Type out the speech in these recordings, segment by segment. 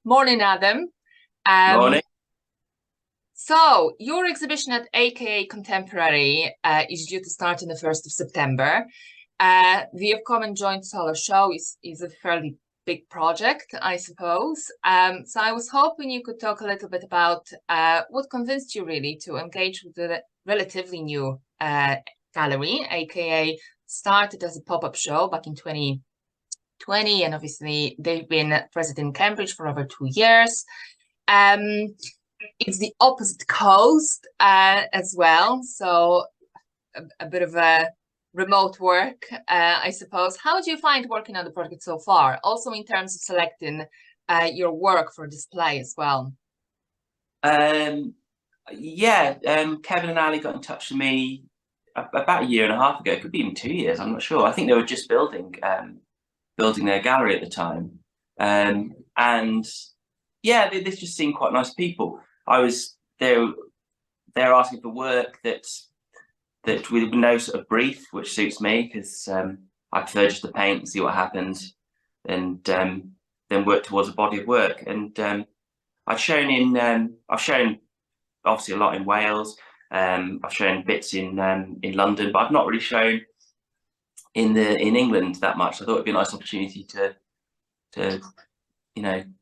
Morning, Adam. Um, Morning. so your exhibition at AKA Contemporary is due to start on the 1st of September. The upcoming Joint Solar Show is a fairly big project, I suppose. So I was hoping you could talk a little bit about what convinced you really to engage with the relatively new gallery. AKA started as a pop-up show back in 2020, and obviously they've been present in Cambridge for over 2 years. Um, it's the opposite coast as well, so a bit of a remote work, I suppose. How do you find working on the project so far? Also in terms of selecting your work for display as well. Um, Kevin and Ali got in touch with me about a year and a half ago. It could be even 2 years. I'm not sure. I think they were just building their gallery at the time, and yeah, they just seemed quite nice people. I was there. They're asking for work that with no sort of brief, which suits me because I prefer just to paint and see what happens, and then work towards a body of work. And I've shown obviously a lot in Wales. I've shown bits in London, but I've not really shown in England that much. I thought it'd be a nice opportunity to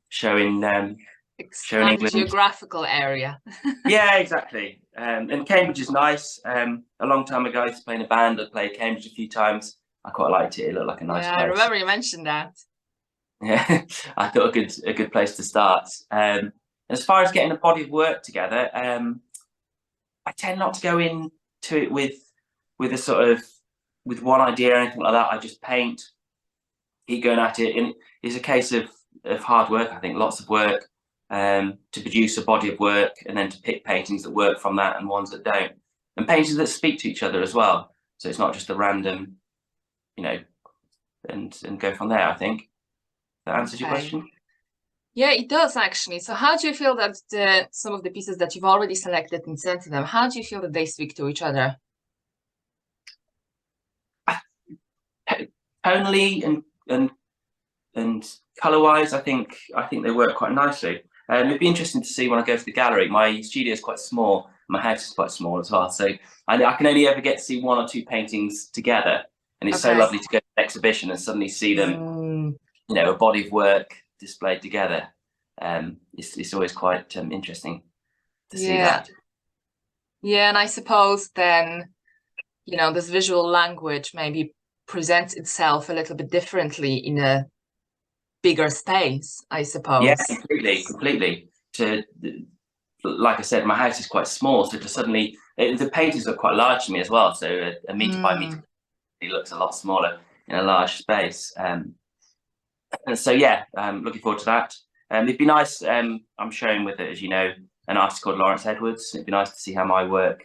show in Expand the England. geographical area. Yeah, exactly. And Cambridge is nice. A long time ago, I used to play in a band. I played Cambridge a few times. I quite liked it. It looked like a nice Yeah, I place. remember you mentioned that. Yeah, I thought a good place to start. As far as getting a body of work together, I tend not to go into it with a sort of with one idea or anything like that. I just paint, keep going at it, and it's a case of hard work. I think lots of work to produce a body of work, and then to pick paintings that work from that and ones that don't, and paintings that speak to each other as well. So it's not just a random, you know, and go from there. I think that answers your Okay. question. Yeah, it does actually. So how do you feel that some of the pieces that you've already selected and sent to them, how do you feel that they speak to each other? Tonally and color wise, I think they work quite nicely. It'd be interesting to see when I go to the gallery. My studio is quite small. My house is quite small as well, so I can only ever get to see one or two paintings together, and it's so Okay. lovely to go to an exhibition and suddenly see them, Mm, a body of work displayed together. It's always quite interesting to see yeah. that. Yeah, and I suppose then, this visual language maybe presents itself a little bit differently in a bigger space, I Yeah, suppose. completely. To Like I said, my house is quite small, so to suddenly the paintings are quite large to me as well. So a meter by meter, Mm, it looks a lot smaller in a large space. And so yeah, looking forward to that. It'd be nice. I'm showing with it, as you know, an artist called Lawrence Edwards. It'd be nice to see how my work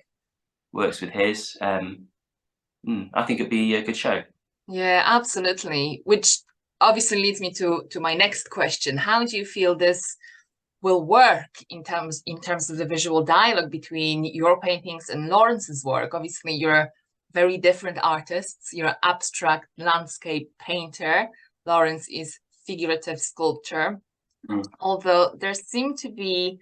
works with his. I think it'd be a good show. yeah, absolutely. Which obviously leads me to my next question. How do you feel this will work in terms of the visual dialogue between your paintings and Lawrence's work? Obviously, you're very different artists. You're an abstract landscape painter. Lawrence is figurative sculpture. Mm. Although there seem to be,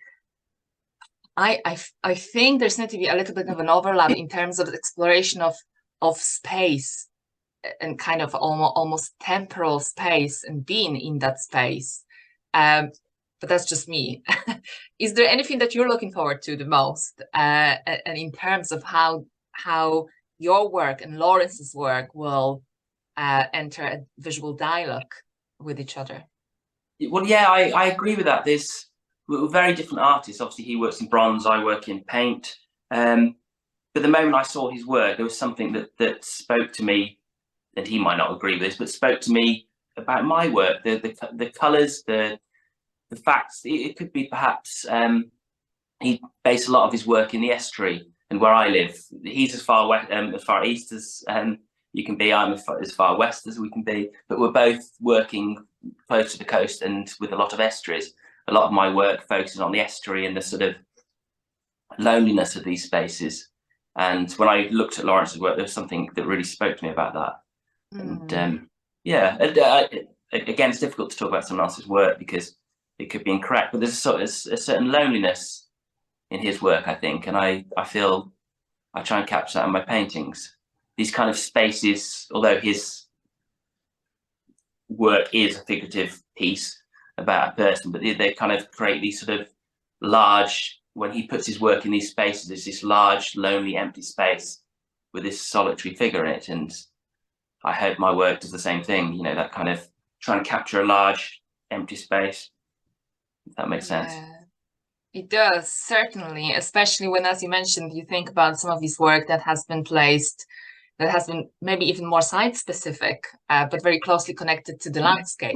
I think there seems to be a little bit of an overlap in terms of exploration of space and kind of almost temporal space and being in that space. Um, but that's just me. Is there anything that you're looking forward to the most, and in terms of how your work and Lawrence's work will enter a visual dialogue with each other? Well, yeah, I agree with that. We're very different artists. Obviously, he works in bronze, I work in paint. But the moment I saw his work, there was something that spoke to me, and he might not agree with this, but spoke to me about my work. The colours, the facts. It could be perhaps he based a lot of his work in the estuary, and where I live, he's as far east as you can be. I'm as far west as we can be, but we're both working close to the coast and with a lot of estuaries. A lot of my work focuses on the estuary and the sort of loneliness of these spaces. And when I looked at Lawrence's work, there was something that really spoke to me about that. And Mm, yeah, again, it's difficult to talk about someone else's work because it could be incorrect, but there's a certain loneliness in his work, I think, and I feel I try and capture that in my paintings. These kind of spaces, although his work is a figurative piece about a person, but they kind of create these sort of large, when he puts his work in these spaces, there's this large, lonely, empty space with this solitary figure in it. And I hope my work does the same thing, you know, that kind of trying to capture a large, empty space, if that makes sense. It does, certainly, especially when, as you mentioned, you think about some of his work that has been placed, that has been maybe even more site-specific, but very closely connected to the landscape.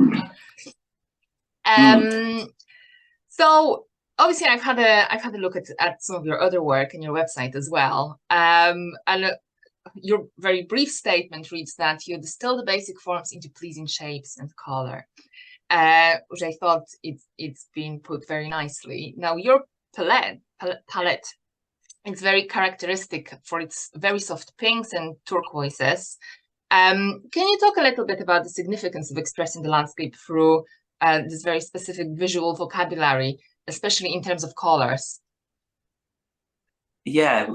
So obviously, I've had a look at some of your other work and your website as well. And your very brief statement reads that you distill the basic forms into pleasing shapes and color. Which I thought it's been put very nicely. Now, your palette is very characteristic for its very soft pinks and turquoises. Can you talk a little bit about the significance of expressing the landscape through this very specific visual vocabulary, especially in terms of colors? Yeah,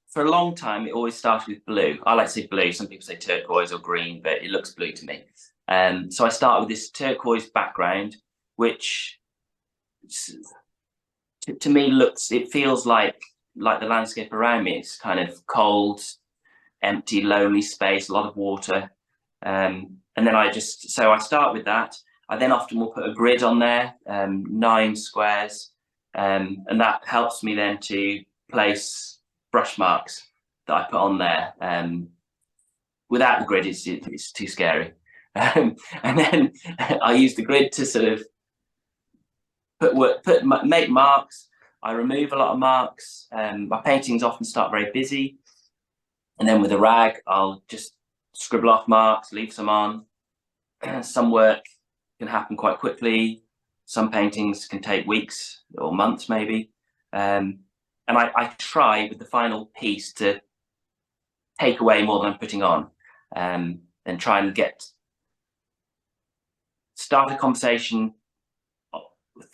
for a long time, it always started with blue. I like to say blue. Some people say turquoise or green, but it looks blue to me. So I start with this turquoise background, which to me it feels like the landscape around me. It's kind of cold, empty, lonely space, a lot of water. And then I start with that. I then often will put a grid on there, 9 squares, and that helps me then to place brush marks that I put on there. Without the grid, it's too scary. And then I use the grid to sort of make marks. I remove a lot of marks. My paintings often start very busy, and then with a rag, I'll just scribble off marks, leave some on. Some work can happen quite quickly. Some paintings can take weeks or months, maybe. And I try with the final piece to take away more than I'm putting on, and try and start a conversation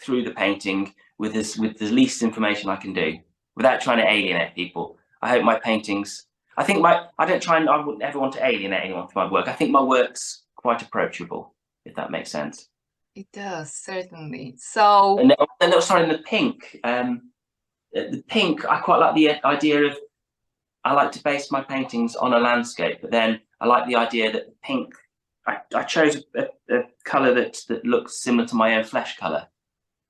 through the painting with the least information I can do, without trying to alienate people. I hope my paintings, I wouldn't ever want to alienate anyone through my work. I think my work's quite approachable, if that makes sense. It does, certainly. So, and the pink. The pink, I quite like the idea of, I like to base my paintings on a landscape, but then I like the idea that the pink, I chose a colour that looks similar to my own flesh colour,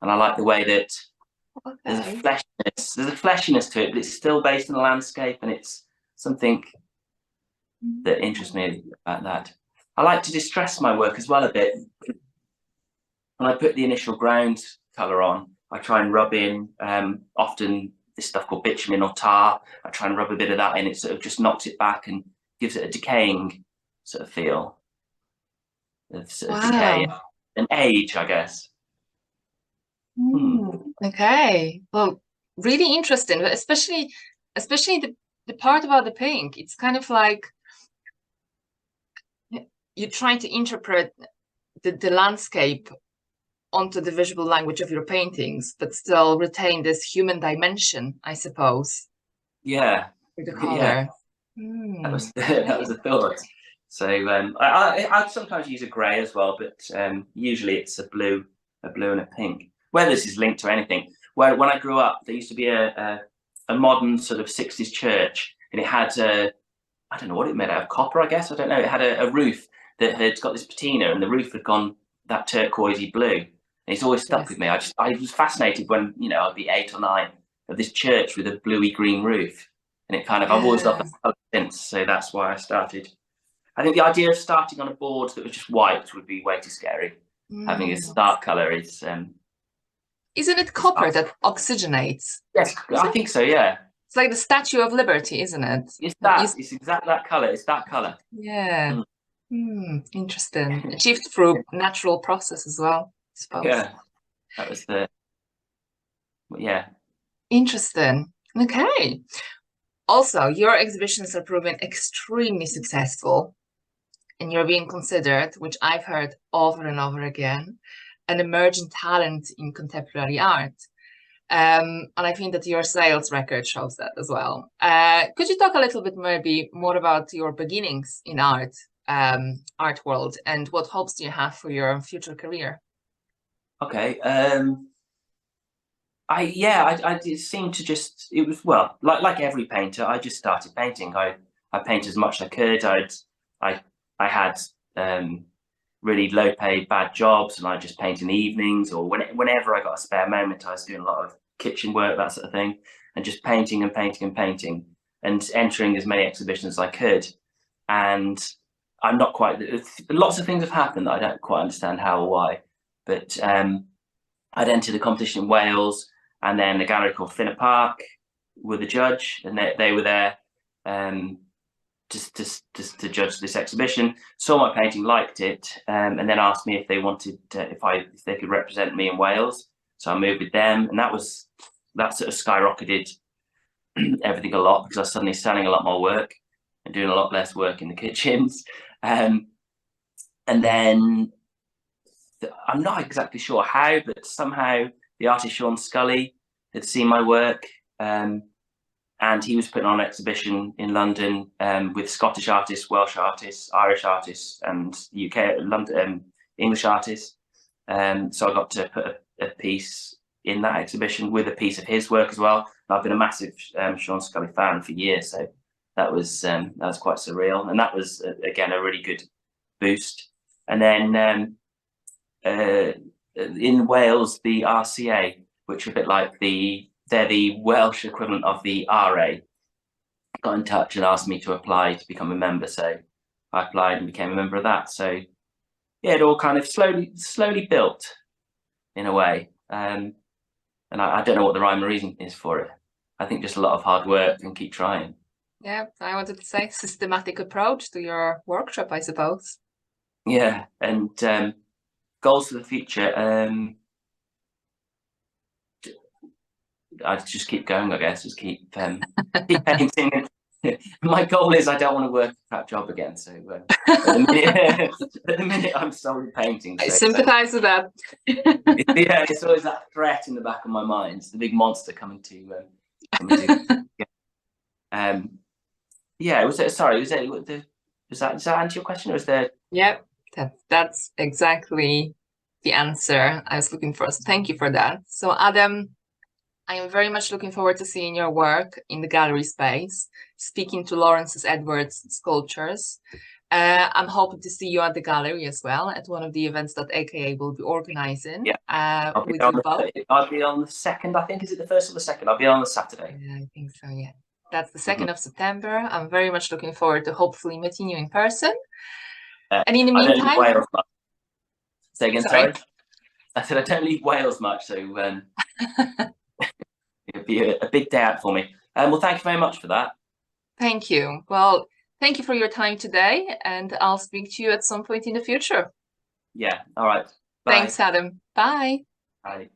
and I like the way that there's a fleshiness to it, but it's still based on the landscape, and it's something that interests me about that. I like to distress my work as well a bit. When I put the initial ground colour on, I try and rub in often this stuff called bitumen or tar. I try and rub a bit of that in. It sort of just knocks it back and gives it a decaying sort of feel. Decay and age, I guess. Okay, well, really interesting, especially the part about the pink. It's kind of like you're trying to interpret the landscape onto the visual language of your paintings, but still retain this human dimension, I suppose. Yeah, with the color. Yeah. That was the thought. So I sometimes use a grey as well, but usually it's a blue and a pink. Whether this is linked to anything. When I grew up, there used to be a modern sort of 60s church, and it had I don't know what it made out of, copper, I guess. I don't know. It had a roof that had got this patina, and the roof had gone that turquoisey blue. And it's always stuck with me. I was fascinated when, you know, I'd be 8 or 9 of this church with a bluey green roof, and it kind of I've always loved that colour since. So that's why I started. I think the idea of starting on a board that was just white would be way too scary. Having a dark colour is. Isn't it copper that oxygenates? Yes, I think so. Yeah. It's like the Statue of Liberty, isn't it? It's that. It's exactly that colour. It's that colour. Yeah. Interesting. Achieved through natural process as well, I suppose. Yeah. That was the. Yeah. Interesting. Okay. Also, your exhibitions are proven extremely successful, and you're being considered, which I've heard over and over again, an emerging talent in contemporary art. And I think that your sales record shows that as well. Could you talk a little bit maybe more about your beginnings in art world, and what hopes do you have for your future career? Okay. I did seem to just, it was, well, like every painter, I just started painting. I painted as much as I could. I had really low paid bad jobs, and I just paint in the evenings, or whenever I got a spare moment, I was doing a lot of kitchen work, that sort of thing, and just painting and painting and painting, and entering as many exhibitions as I could. And I'm not quite, lots of things have happened that I don't quite understand how or why, but I'd entered a competition in Wales, and then a gallery called Finner Park were the judge, and they were there just to judge this exhibition. Saw my painting, liked it, and then asked me if they wanted if they could represent me in Wales. So I moved with them, and that sort of skyrocketed everything a lot, because I was suddenly selling a lot more work and doing a lot less work in the kitchens. And then I'm not exactly sure how, but somehow the artist Sean Scully had seen my work, and he was putting on an exhibition in London with Scottish artists, Welsh artists, Irish artists, and UK, London, English artists. So I got to put a piece in that exhibition with a piece of his work as well. And I've been a massive Sean Scully fan for years, so that was quite surreal, and that was again a really good boost. And then in Wales, the RCA, which are a bit like they're the Welsh equivalent of the RA, got in touch and asked me to apply to become a member. So I applied and became a member of that. So yeah, it all kind of slowly built in a way. And I don't know what the rhyme or reason is for it. I think just a lot of hard work and keep trying. Yeah, I wanted to say systematic approach to your workshop, I suppose. Yeah, and goals for the future. I just keep going, I guess. Just keep painting. My goal is I don't want to work a crap job again. So at the minute I'm solely painting. I sympathize with that. Yeah, it's always that threat in the back of my mind. It's the big monster coming to. Yeah. Does that answer your question, or is there? Yeah, that's exactly the answer I was looking for. So thank you for that. So Adam, I am very much looking forward to seeing your work in the gallery space, speaking to Lawrence Edwards sculptures. I'm hoping to see you at the gallery as well at one of the events that AKA will be organizing. Yeah, I'll be on the 2nd, I think. Is it the 1st or the 2nd? I'll be on the Saturday. Yeah, I think so, yeah. That's the 2nd of September. I'm very much looking forward to hopefully meeting you in person. And in the meantime... I don't leave Wales much. Say again, sorry? I said I don't leave Wales much, so it'll be a big day out for me. Well, thank you very much for that. Thank you. Well, thank you for your time today, and I'll speak to you at some point in the future. Yeah, all right. Bye. Thanks, Adam. Bye. Bye.